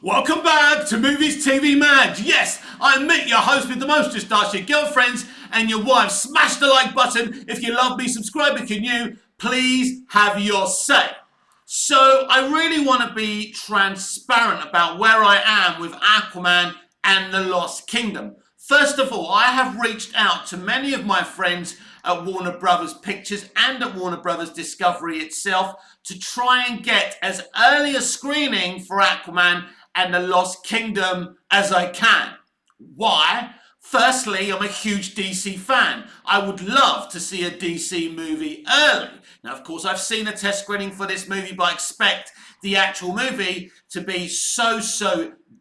Welcome back to Movies TV Mag. Yes, I'm Mick, your host with the most. Just ask your girlfriends and your wives. Smash the like button if you love me. Subscribe if you're new. Please have your say. So I really want to be transparent about where I am with Aquaman and the Lost Kingdom. First of all, I have reached out to many of my friends at Warner Brothers Pictures and at Warner Brothers Discovery itself to try and get as early a screening for Aquaman and the Lost Kingdom as I can. Why? Firstly, I'm a huge DC fan. I would love to see a DC movie early. Now, of course, I've seen a test screening for this movie, but I expect the actual movie to be so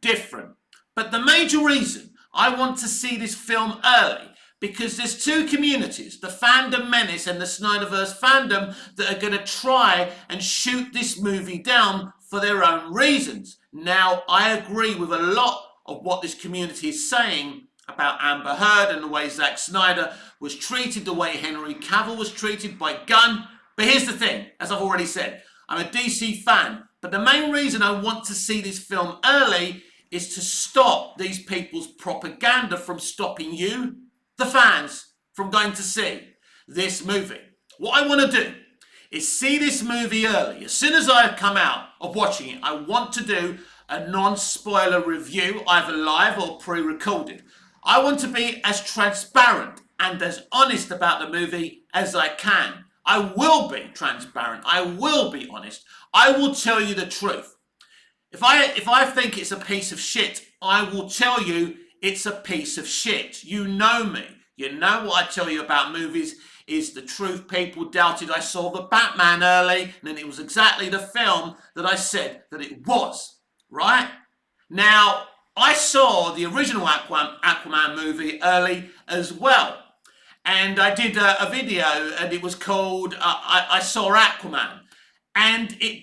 different. But the major reason I want to see this film early, because there's two communities, the fandom menace and the Snyderverse fandom, that are going to try and shoot this movie down for their own reasons. Now, I agree with a lot of what this community is saying about Amber Heard and the way Zack Snyder was treated, the way Henry Cavill was treated by Gunn. But here's the thing, as I've already said, I'm a DC fan, but the main reason I want to see this film early is to stop these people's propaganda from stopping you, the fans, from going to see this movie. What I want to do is see this movie early. As soon as I come out of watching it, I want to do a non-spoiler review, either live or pre-recorded. I want to be as transparent and as honest about the movie as I can. I will be transparent. I will be honest. I will tell you the truth. If I think it's a piece of shit, I will tell you it's a piece of shit. You know me. You know what I tell you about movies is the truth. People doubted I saw the Batman early, and then it was exactly the film that I said that it was, right? Now, I saw the original Aquaman movie early as well. And I did a video, and it was called I Saw Aquaman. And it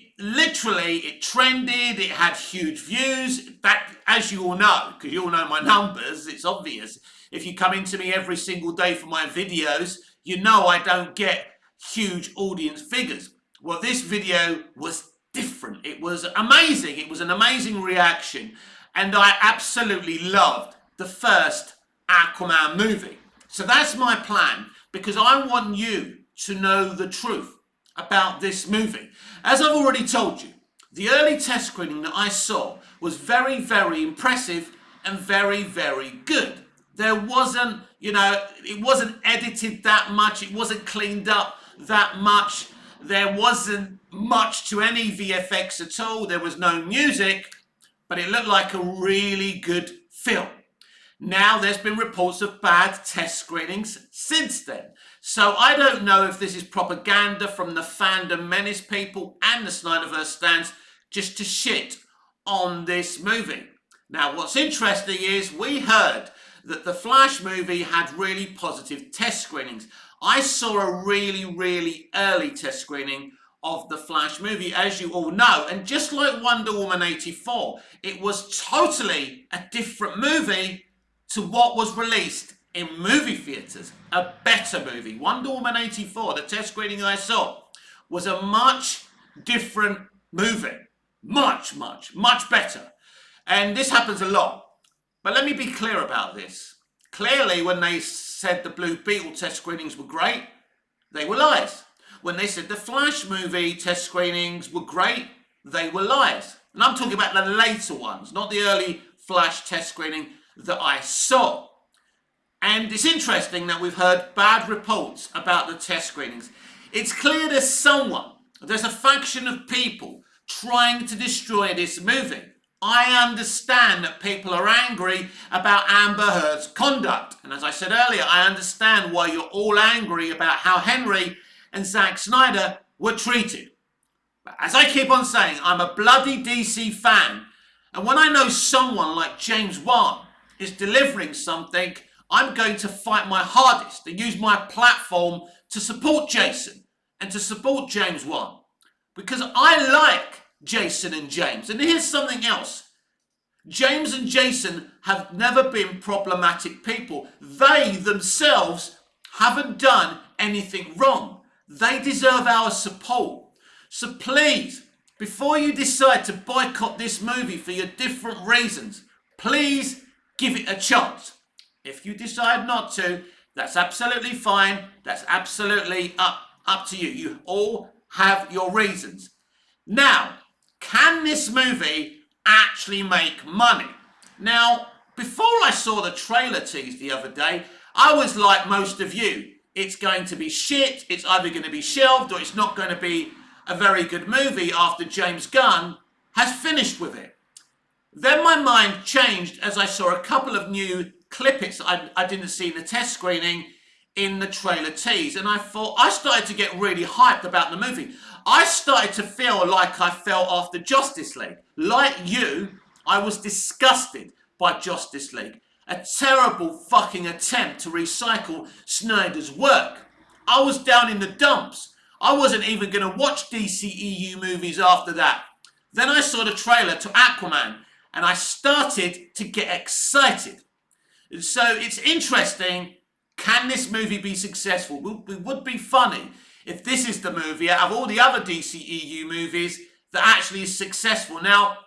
trended, it had huge views. That, as you all know, because you all know my numbers, it's obvious. If you come into me every single day for my videos, you know I don't get huge audience figures. Well, this video was different. It was amazing. It was an amazing reaction. And I absolutely loved the first Aquaman movie. So that's my plan, because I want you to know the truth about this movie. As I've already told you, the early test screening that I saw was very impressive and very good. There wasn't, it wasn't edited that much. It wasn't cleaned up that much. There wasn't much to any VFX at all. There was no music, but it looked like a really good film. Now, there's been reports of bad test screenings since then. So I don't know if this is propaganda from the fandom menace people and the Snyderverse stands just to shit on this movie. Now, what's interesting is we heard that the Flash movie had really positive test screenings. I saw a really early test screening of the Flash movie, as you all know. And just like Wonder Woman 84, it was totally a different movie to what was released in movie theatres. A better movie. Wonder Woman 84, the test screening I saw, was a much different movie. Much better. And this happens a lot. But let me be clear about this. Clearly, when they said the Blue Beetle test screenings were great, they were lies. When they said the Flash movie test screenings were great, they were lies. And I'm talking about the later ones, not the early Flash test screening that I saw. And it's interesting that we've heard bad reports about the test screenings. It's clear there's a faction of people trying to destroy this movie. I understand that people are angry about Amber Heard's conduct. And as I said earlier, I understand why you're all angry about how Henry and Zack Snyder were treated. But as I keep on saying, I'm a bloody DC fan. And when I know someone like James Wan is delivering something, I'm going to fight my hardest and use my platform to support Jason and to support James Wan. Because I like Jason and James. And here's something else. James and Jason have never been problematic people. They themselves haven't done anything wrong. They deserve our support. So please, before you decide to boycott this movie for your different reasons, please give it a chance. If you decide not to, that's absolutely fine. That's absolutely up to you. You all have your reasons. Now, can this movie actually make money? Now, before I saw the trailer tease the other day, I was like most of you. It's going to be shit, it's either going to be shelved, or it's not going to be a very good movie after James Gunn has finished with it. Then my mind changed as I saw a couple of new clippets I didn't see in the test screening in the trailer tease, and I started to get really hyped about the movie. I started to feel like I felt after Justice League. Like you, I was disgusted by Justice League. A terrible fucking attempt to recycle Snyder's work. I was down in the dumps. I wasn't even going to watch DCEU movies after that. Then I saw the trailer to Aquaman, and I started to get excited. So it's interesting. Can this movie be successful? It would be funny if this is the movie out of all the other DCEU movies that actually is successful. Now,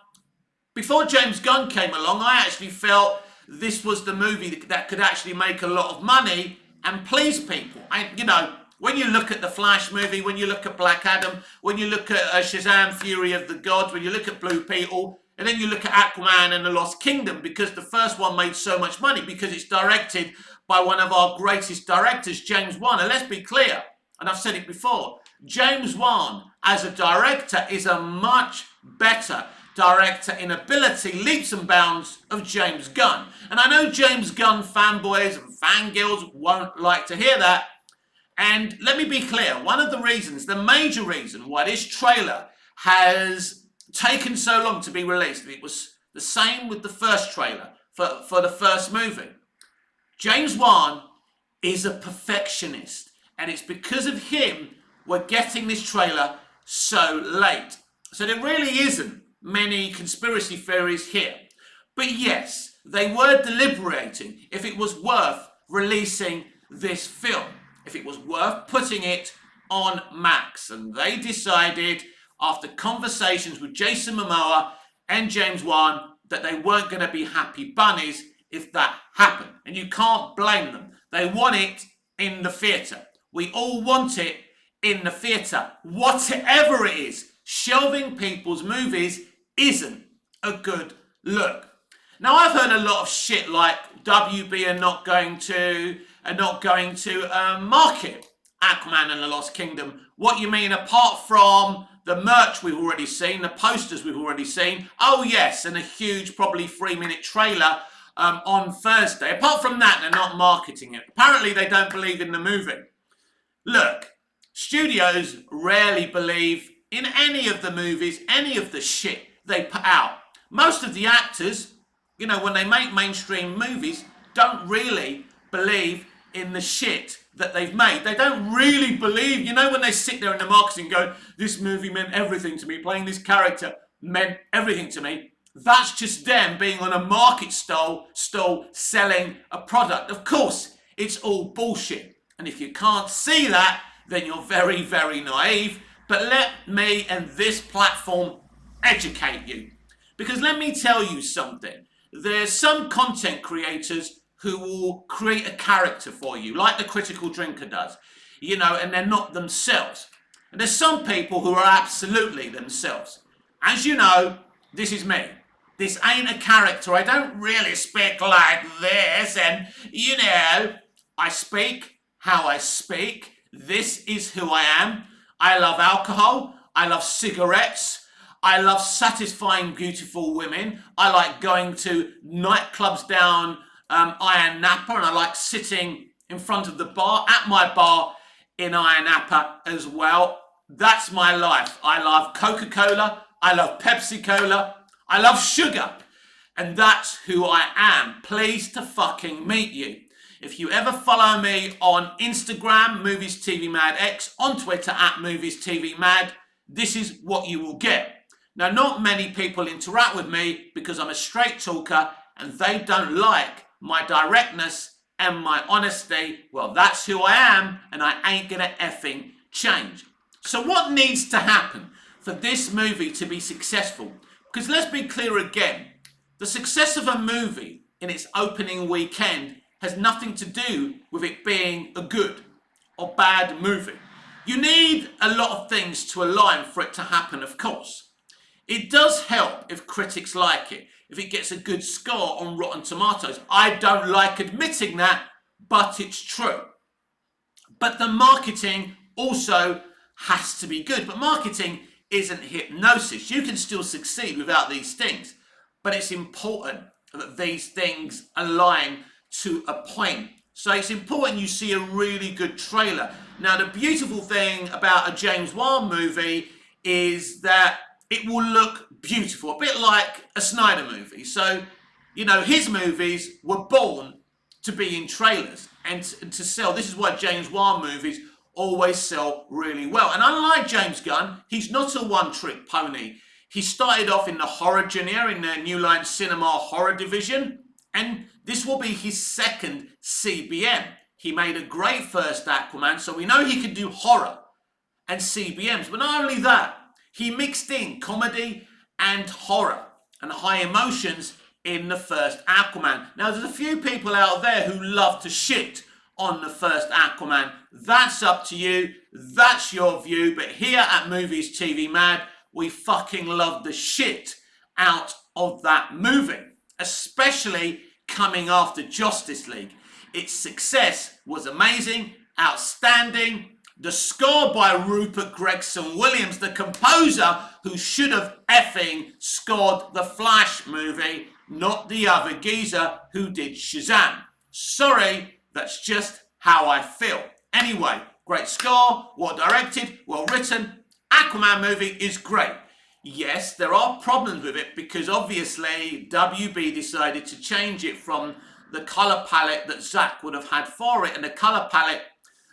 before James Gunn came along, I actually felt this was the movie that could actually make a lot of money and please people. When you look at the Flash movie, when you look at Black Adam, when you look at Shazam, Fury of the Gods, when you look at Blue Beetle, and then you look at Aquaman and the Lost Kingdom, because the first one made so much money, because it's directed by one of our greatest directors, James Wan. And let's be clear, and I've said it before, James Wan as a director is a much better director in ability, leaps and bounds, of James Gunn. And I know James Gunn fanboys and fangirls won't like to hear that. And let me be clear, one of the reasons, the major reason why this trailer has taken so long to be released, it was the same with the first trailer for the first movie. James Wan is a perfectionist, and it's because of him we're getting this trailer so late. So there really isn't many conspiracy theories here. But yes, they were deliberating if it was worth releasing this film, if it was worth putting it on Max. And they decided, after conversations with Jason Momoa and James Wan, that they weren't going to be happy bunnies if that happened. And you can't blame them. They want it in the theatre. We all want it in the theatre. Whatever it is, shelving people's movies isn't a good look. Now, I've heard a lot of shit like WB are not going to market Aquaman and the Lost Kingdom. What you mean, apart from the merch we've already seen, the posters we've already seen? Oh yes, and a huge, probably 3-minute trailer on Thursday. Apart from that, they're not marketing it. Apparently, they don't believe in the movie. Look, studios rarely believe in any of the movies, any of the shit they put out. Most of the actors, when they make mainstream movies, don't really believe in the shit that they've made. They don't really believe, when they sit there in the marketing and go, this movie meant everything to me, playing this character meant everything to me. That's just them being on a market stall selling a product. Of course, it's all bullshit. And if you can't see that, then you're very, very naive. But let me and this platform educate you. Because let me tell you something. There's some content creators who will create a character for you, like the Critical Drinker does, and they're not themselves. And there's some people who are absolutely themselves. As you know, this is me. This ain't a character. I don't really speak like this. And, I speak how I speak. This is who I am. I love alcohol. I love cigarettes. I love satisfying beautiful women. I like going to nightclubs down Iron Napa, and I like sitting in front of the bar, at my bar in Iron Napa as well. That's my life. I love Coca-Cola. I love Pepsi-Cola. I love sugar. And that's who I am. Pleased to fucking meet you. If you ever follow me on Instagram, Movies TV Mad X, on Twitter at Movies TV Mad, this is what you will get. Now, not many people interact with me because I'm a straight talker and they don't like my directness and my honesty. Well, that's who I am, and I ain't gonna effing change. So what needs to happen for this movie to be successful. Because let's be clear again, the success of a movie in its opening weekend has nothing to do with it being a good or bad movie. You need a lot of things to align for it to happen, of course. It does help if critics like it, if it gets a good score on Rotten Tomatoes. I don't like admitting that, but it's true. But the marketing also has to be good. But marketing isn't hypnosis. You can still succeed without these things. But it's important that these things align to a point. So it's important you see a really good trailer. Now, the beautiful thing about a James Wan movie is that it will look beautiful, a bit like a Snyder movie. So, you know, his movies were born to be in trailers and to sell. This is why James Wan movies always sell really well. And unlike James Gunn, he's not a one-trick pony. He started off in the horror genre, in the New Line Cinema horror division, and this will be his second CBM. He made a great first Aquaman, so we know he can do horror and CBMs. But not only that, he mixed in comedy and horror and high emotions in the first Aquaman. Now, there's a few people out there who love to shit on the first Aquaman. That's up to you. That's your view. But here at Movies TV Mad, we fucking love the shit out of that movie, especially coming after Justice League. Its success was amazing, outstanding. The score by Rupert Gregson-Williams, the composer who should have effing scored the Flash movie, not the other geezer who did Shazam. Sorry, that's just how I feel. Anyway, great score, well directed, well written. Aquaman movie is great. Yes, there are problems with it because obviously WB decided to change it from the colour palette that Zack would have had for it and the colour palette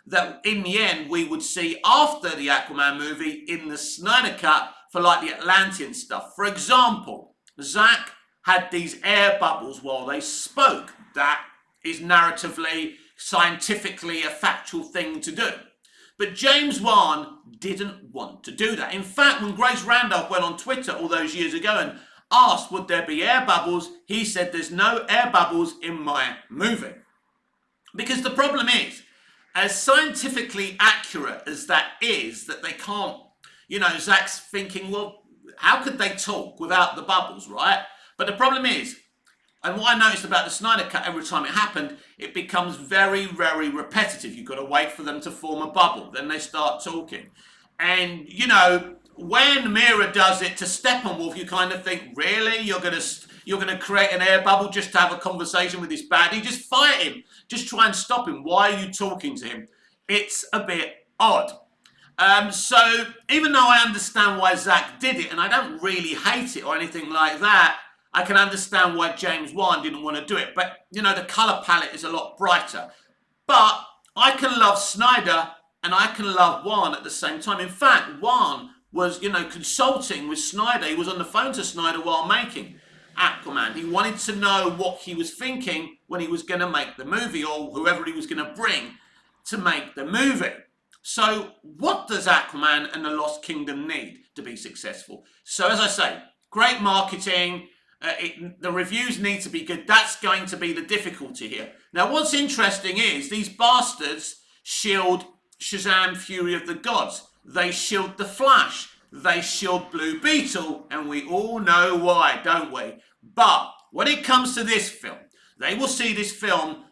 that in the end we would see after the Aquaman movie in the Snyder Cut for like the Atlantean stuff. For example, Zack had these air bubbles while they spoke. That is narratively, scientifically a factual thing to do. But James Wan didn't want to do that. In fact, when Grace Randolph went on Twitter all those years ago and asked would there be air bubbles, he said there's no air bubbles in my movie. Because the problem is, as scientifically accurate as that is, that they can't, you know, Zack's thinking, well, how could they talk without the bubbles, right? But the problem is, and what I noticed about the Snyder Cut every time it happened, it becomes very, very repetitive. You've got to wait for them to form a bubble. Then they start talking. And, you know, when Mira does it to Steppenwolf, you kind of think, really? You're gonna create an air bubble just to have a conversation with this baddie? Just fight him. Just try and stop him. Why are you talking to him? It's a bit odd. So even though I understand why Zack did it, and I don't really hate it or anything like that, I can understand why James Wan didn't want to do it. But, you know, the colour palette is a lot brighter. But I can love Snyder and I can love Wan at the same time. In fact, Wan was, you know, consulting with Snyder. He was on the phone to Snyder while making Aquaman. He wanted to know what he was thinking when he was going to make the movie or whoever he was going to bring to make the movie. So what does Aquaman and the Lost Kingdom need to be successful? So as I say, great marketing. The reviews need to be good. That's going to be the difficulty here. Now, what's interesting is these bastards shield Shazam Fury of the Gods. They shield The Flash. They shield Blue Beetle. And we all know why, don't we? But when it comes to this film, they will see this film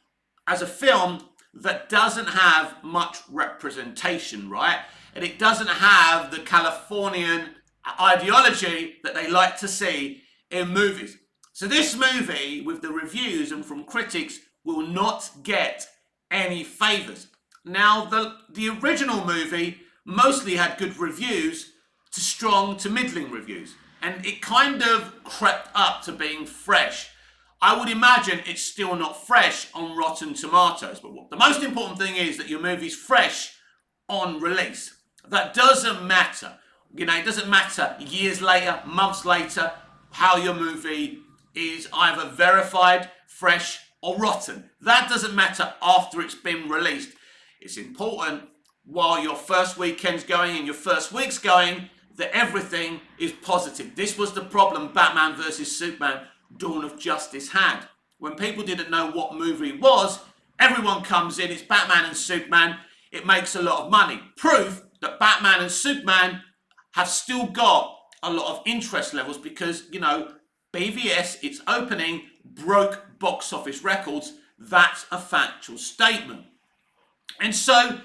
as a film that doesn't have much representation, right? And it doesn't have the Californian ideology that they like to see in movies. So this movie, with the reviews and from critics, will not get any favours. Now, the original movie mostly had good reviews to strong to middling reviews. And it kind of crept up to being fresh. I would imagine it's still not fresh on Rotten Tomatoes. But the most important thing is that your movie's fresh on release. That doesn't matter. You know, it doesn't matter years later, months later, how your movie is either verified, fresh, or rotten. That doesn't matter after it's been released. It's important while your first weekend's going and your first week's going that everything is positive. This was the problem Batman vs Superman Dawn of Justice had. When people didn't know what movie it was, everyone comes in, it's Batman and Superman, it makes a lot of money. Proof that Batman and Superman have still got a lot of interest levels because, you know, BVS, its opening, broke box office records. That's a factual statement. And so,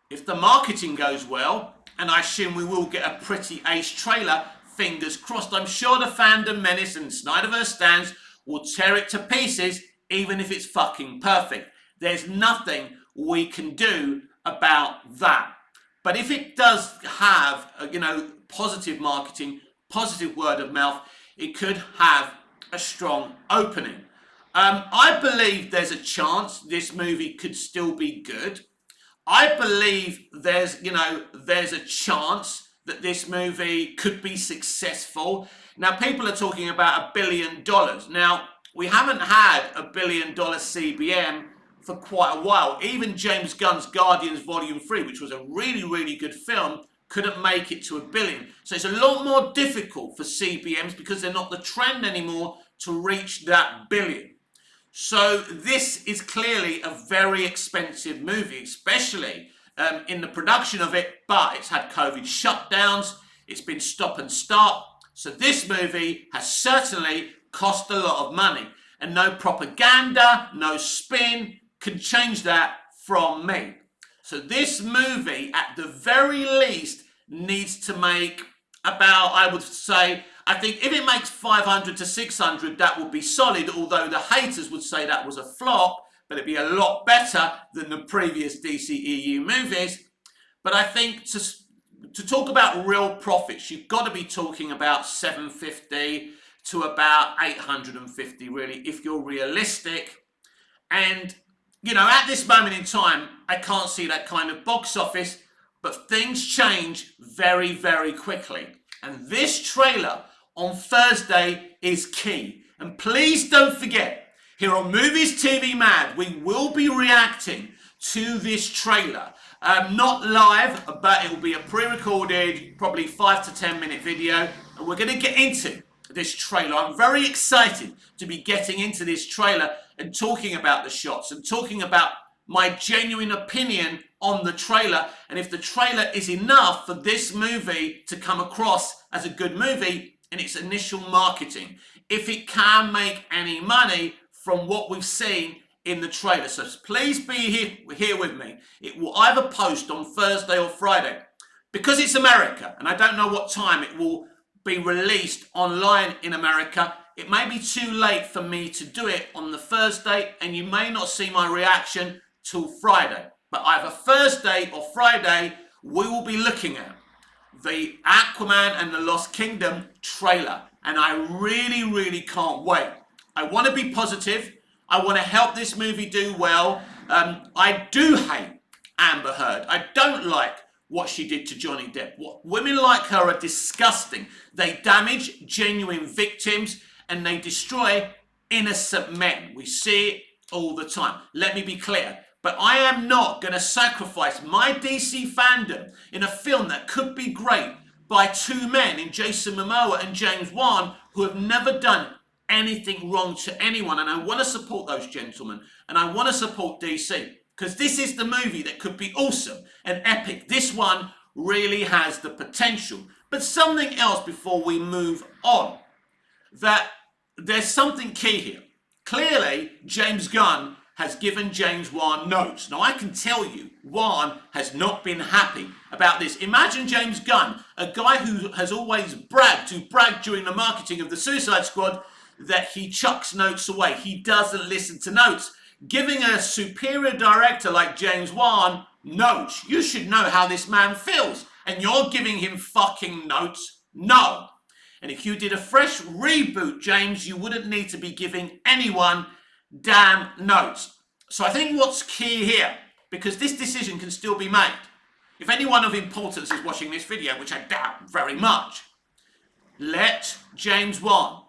if the marketing goes well, and I assume we will get a pretty ace trailer, fingers crossed, I'm sure the fandom menace and Snyderverse stands will tear it to pieces, even if it's fucking perfect. There's nothing we can do about that. But if it does have, positive marketing, positive word of mouth, it could have a strong opening. I believe there's a chance this movie could still be good. I believe there's a chance that this movie could be successful. Now, people are talking about $1 billion. Now, we haven't had a $1 billion CBM for quite a while. Even James Gunn's Guardians Volume 3, which was a really, really good film, couldn't make it to $1 billion. So it's a lot more difficult for CBMs because they're not the trend anymore to reach that billion. So this is clearly a very expensive movie, especially in the production of it, but it's had COVID shutdowns, it's been stop and start. So this movie has certainly cost a lot of money, and no propaganda, no spin can change that from me. So this movie, at the very least, needs to make about, I would say, I think if it makes 500 to 600, that would be solid, although the haters would say that was a flop, but it'd be a lot better than the previous DCEU movies. But I think to talk about real profits, you've got to be talking about 750 to about 850, really, if you're realistic. And, at this moment in time, I can't see that kind of box office, but things change very, very quickly. And this trailer on Thursday is key. And please don't forget, here on Movies TV Mad, we will be reacting to this trailer. Not live, but it will be a pre-recorded, probably 5 to 10 minute video. And we're going to get into this trailer. I'm very excited to be getting into this trailer and talking about the shots and talking about my genuine opinion on the trailer, and if the trailer is enough for this movie to come across as a good movie in its initial marketing, if it can make any money from what we've seen in the trailer. So please be here with me. It will either post on Thursday or Friday. Because it's America, and I don't know what time it will be released online in America, it may be too late for me to do it on the Thursday, and you may not see my reaction till Friday. But either Thursday or Friday, we will be looking at the Aquaman and the Lost Kingdom trailer. And I really, really can't wait. I want to be positive. I want to help this movie do well. I do hate Amber Heard. I don't like what she did to Johnny Depp. Women like her are disgusting. They damage genuine victims and they destroy innocent men. We see it all the time. Let me be clear. But I am not going to sacrifice my DC fandom in a film that could be great by two men in Jason Momoa and James Wan who have never done anything wrong to anyone. And I want to support those gentlemen. And I want to support DC. Because this is the movie that could be awesome and epic. This one really has the potential. But something else before we move on. That there's something key here. Clearly, James Gunn has given James Wan notes. Now, I can tell you, Wan has not been happy about this. Imagine James Gunn, a guy who has always bragged during the marketing of the Suicide Squad, that he chucks notes away. He doesn't listen to notes. Giving a superior director like James Wan notes, you should know how this man feels. And you're giving him fucking notes? No. And if you did a fresh reboot, James, you wouldn't need to be giving anyone damn notes. So I think what's key here, because this decision can still be made. If anyone of importance is watching this video, which I doubt very much, let James Wan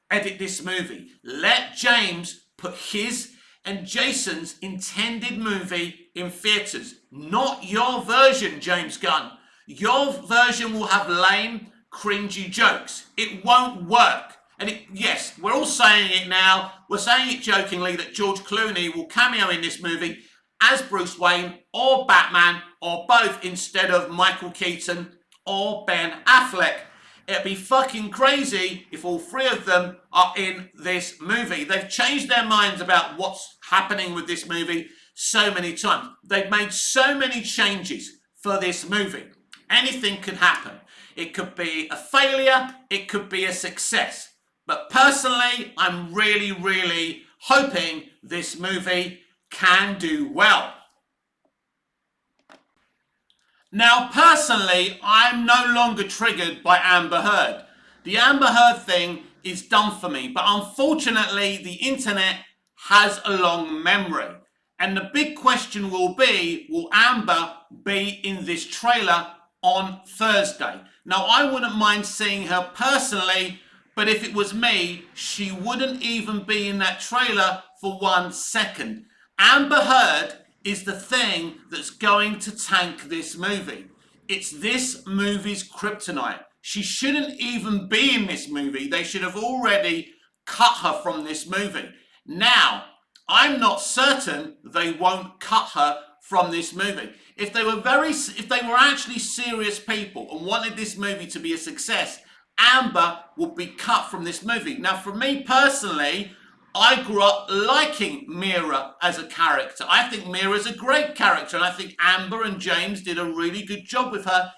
edit this movie. Let James put his and Jason's intended movie in theatres. Not your version, James Gunn. Your version will have lame, cringy jokes. It won't work. And yes, we're all saying it now. We're saying it jokingly that George Clooney will cameo in this movie as Bruce Wayne or Batman or both instead of Michael Keaton or Ben Affleck. It'd be fucking crazy if all three of them are in this movie. They've changed their minds about what's happening with this movie so many times. They've made so many changes for this movie. Anything could happen. It could be a failure. It could be a success. But personally, I'm really, really hoping this movie can do well. Now, personally, I'm no longer triggered by Amber Heard. The Amber Heard thing is done for me, but unfortunately, the internet has a long memory. And the big question will be, will Amber be in this trailer on Thursday? Now, I wouldn't mind seeing her personally, but if it was me, she wouldn't even be in that trailer for 1 second. Amber Heard is the thing that's going to tank this movie. It's this movie's kryptonite. She shouldn't even be in this movie. They should have already cut her from this movie. Now, I'm not certain they won't cut her from this movie. If they were actually serious people and wanted this movie to be a success, Amber would be cut from this movie. Now, for me personally, I grew up liking Mira as a character. I think Mira's a great character, and I think Amber and James did a really good job with her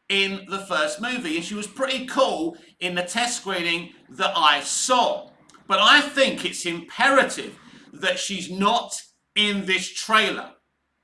in the first movie, and she was pretty cool in the test screening that I saw. But I think it's imperative that she's not in this trailer,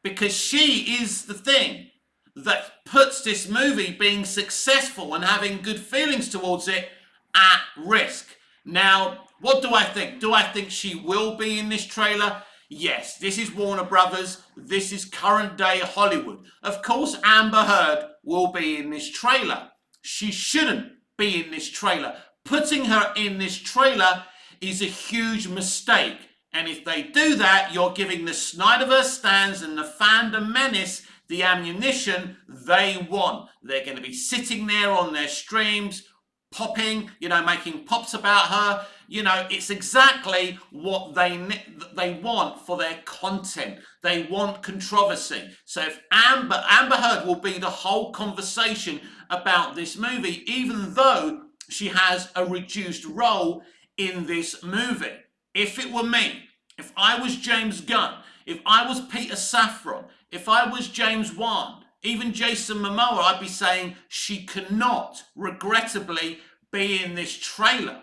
because she is the thing that puts this movie being successful and having good feelings towards it at risk. Now, what do I think? Do I think she will be in this trailer? Yes, this is Warner Brothers. This is current day Hollywood. Of course, Amber Heard will be in this trailer. She shouldn't be in this trailer. Putting her in this trailer is a huge mistake. And if they do that, you're giving the Snyderverse stans and the fandom menace the ammunition they want. They're going to be sitting there on their streams, popping, making pops about her. It's exactly what they want for their content. They want controversy. So if Amber Heard will be the whole conversation about this movie, even though she has a reduced role in this movie. If it were me, if I was James Gunn, if I was Peter Safran, if I was James Wan, even Jason Momoa, I'd be saying she cannot, regrettably, be in this trailer.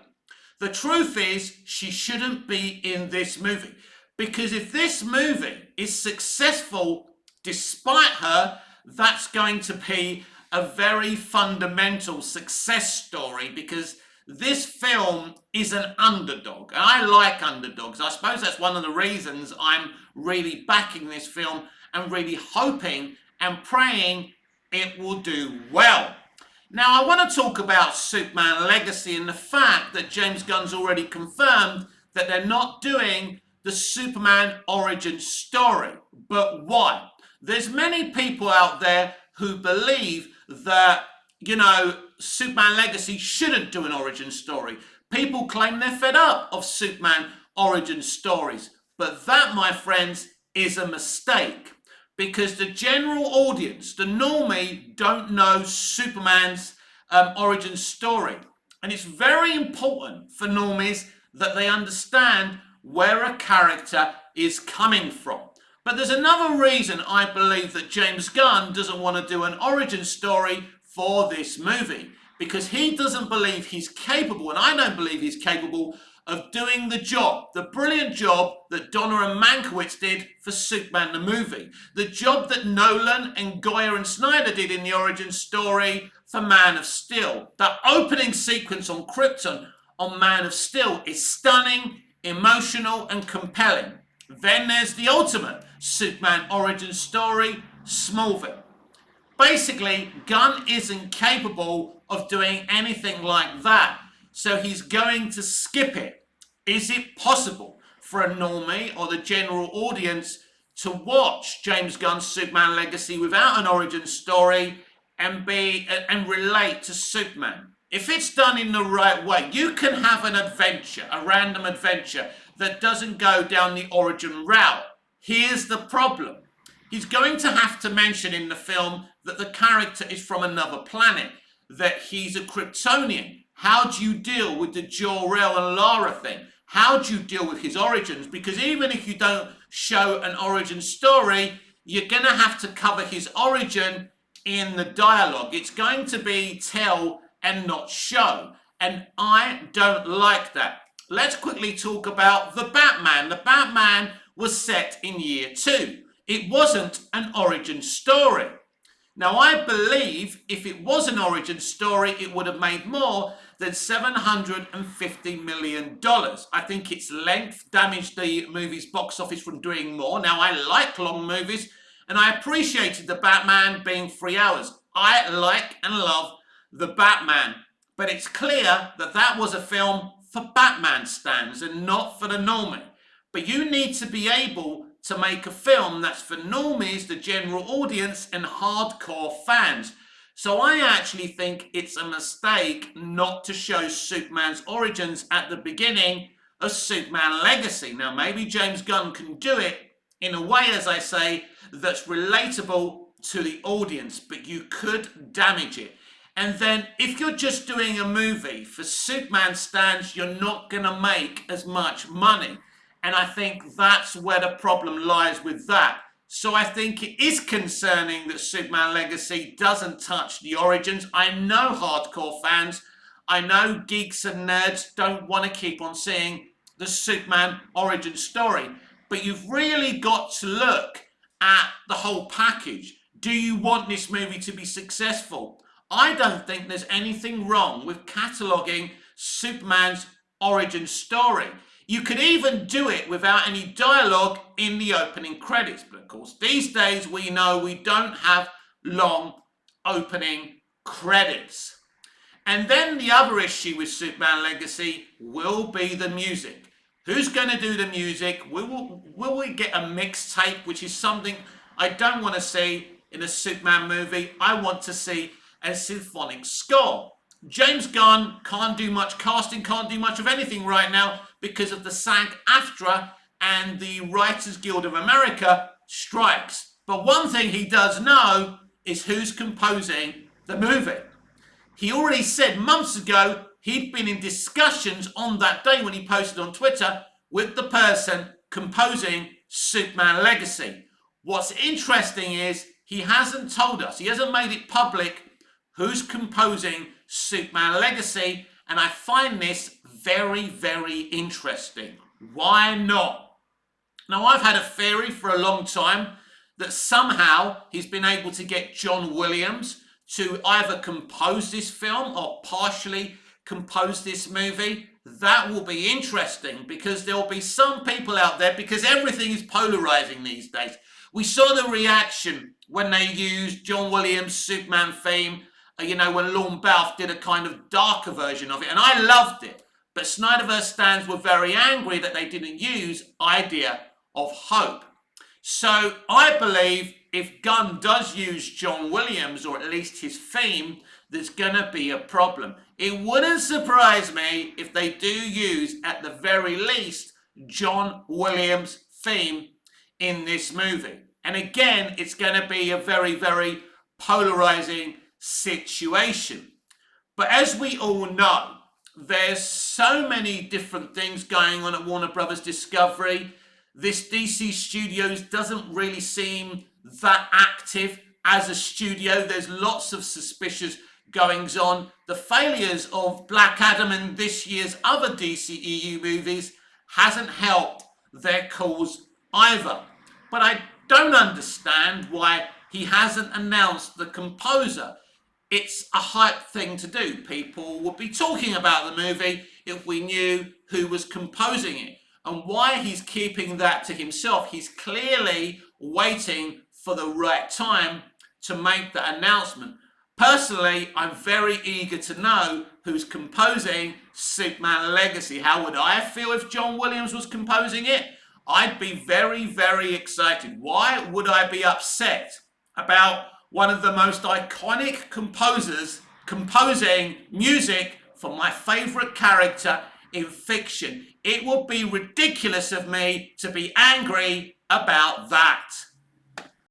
The truth is, she shouldn't be in this movie. Because if this movie is successful despite her, that's going to be a very fundamental success story, because this film is an underdog. And I like underdogs. I suppose that's one of the reasons I'm really backing this film and really hoping and praying it will do well. Now, I want to talk about Superman Legacy and the fact that James Gunn's already confirmed that they're not doing the Superman origin story. But why? There's many people out there who believe that, Superman Legacy shouldn't do an origin story. People claim they're fed up of Superman origin stories. But that, my friends, is a mistake. Because the general audience, the normie, don't know Superman's origin story. And it's very important for normies that they understand where a character is coming from. But there's another reason I believe that James Gunn doesn't want to do an origin story for this movie. Because he doesn't believe he's capable, and I don't believe he's capable of doing the job, the brilliant job that Donner and Mankiewicz did for Superman the movie, the job that Nolan and Goyer and Snyder did in the origin story for Man of Steel. That opening sequence on Krypton on Man of Steel is stunning, emotional and compelling. Then there's the ultimate Superman origin story, Smallville. Basically, Gunn isn't capable of doing anything like that, so he's going to skip it. Is it possible for a normie or the general audience to watch James Gunn's Superman Legacy without an origin story and relate to Superman? if it's done in the right way, you can have an adventure, a random adventure that doesn't go down the origin route. Here's the problem. He's going to have to mention in the film that the character is from another planet, that he's a Kryptonian. How do you deal with the Jor-El and Lara thing? How do you deal with his origins? Because even if you don't show an origin story, you're going to have to cover his origin in the dialogue. It's going to be tell and not show. And I don't like that. Let's quickly talk about the Batman. The Batman was set in year 2. It wasn't an origin story. Now, I believe if it was an origin story, it would have made more than $750 million. I think its length damaged the movie's box office from doing more. Now, I like long movies, and I appreciated the Batman being 3 hours. I like and love the Batman. But it's clear that that was a film for Batman stans and not for the normie. But you need to be able to make a film that's for normies, the general audience, and hardcore fans. So I actually think it's a mistake not to show Superman's origins at the beginning of Superman Legacy. Now, maybe James Gunn can do it in a way, as I say, that's relatable to the audience, but you could damage it. And then if you're just doing a movie for Superman stans, you're not going to make as much money. And I think that's where the problem lies with that. So I think it is concerning that Superman Legacy doesn't touch the origins. I know hardcore fans, I know geeks and nerds don't want to keep on seeing the Superman origin story. But you've really got to look at the whole package. Do you want this movie to be successful? I don't think there's anything wrong with cataloguing Superman's origin story. You could even do it without any dialogue in the opening credits. But of course, these days we know we don't have long opening credits. And then the other issue with Superman Legacy will be the music. Who's going to do the music? Will we get a mixtape, which is something I don't want to see in a Superman movie? I want to see a symphonic score. James Gunn can't do much casting, can't do much of anything right now because of the SAG-AFTRA and the Writers Guild of America strikes. But one thing he does know is who's composing the movie. He already said months ago he'd been in discussions on that day when he posted on Twitter with the person composing Superman Legacy. What's interesting is he hasn't told us, he hasn't made it public who's composing Superman Legacy, and I find this very, very interesting. Why not? Now, I've had a theory for a long time that somehow he's been able to get John Williams to either compose this film or partially compose this movie. That will be interesting because there will be some people out there, because everything is polarizing these days. We saw the reaction when they used John Williams' Superman theme, when Lorne Balfe did a kind of darker version of it, and I loved it. But Snyderverse stans were very angry that they didn't use Idea of Hope. So I believe if Gunn does use John Williams, or at least his theme, there's going to be a problem. It wouldn't surprise me if they do use, at the very least, John Williams' theme in this movie. And again, it's going to be a very, very polarizing situation. But as we all know, there's so many different things going on at Warner Brothers Discovery. This DC Studios doesn't really seem that active as a studio. There's lots of suspicious goings on. The failures of Black Adam and this year's other DCEU movies hasn't helped their cause either. But I don't understand why he hasn't announced the composer. It's a hype thing to do. People would be talking about the movie if we knew who was composing it. And why he's keeping that to himself, he's clearly waiting for the right time to make that announcement. Personally, I'm very eager to know who's composing Superman Legacy. How would I feel if John Williams was composing it? I'd be very, very excited. Why would I be upset about one of the most iconic composers composing music for my favourite character in fiction. It would be ridiculous of me to be angry about that.